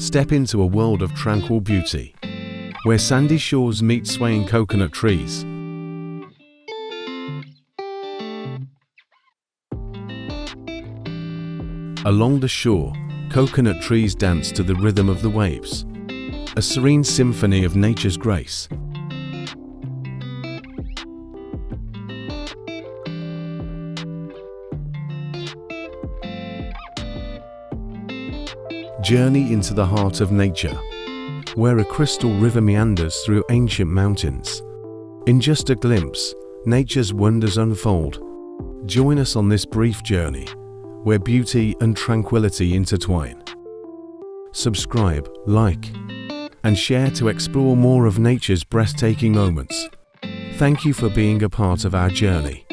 Step into a world of tranquil beauty, where sandy shores meet swaying coconut trees. Along the shore, coconut trees dance to the rhythm of the waves, a serene symphony of nature's grace. Journey into the heart of nature, where a crystal river meanders through ancient mountains. In just a glimpse, nature's wonders unfold. Join us on this brief journey, where beauty and tranquility intertwine. Subscribe, like, and share to explore more of nature's breathtaking moments. Thank you for being a part of our journey.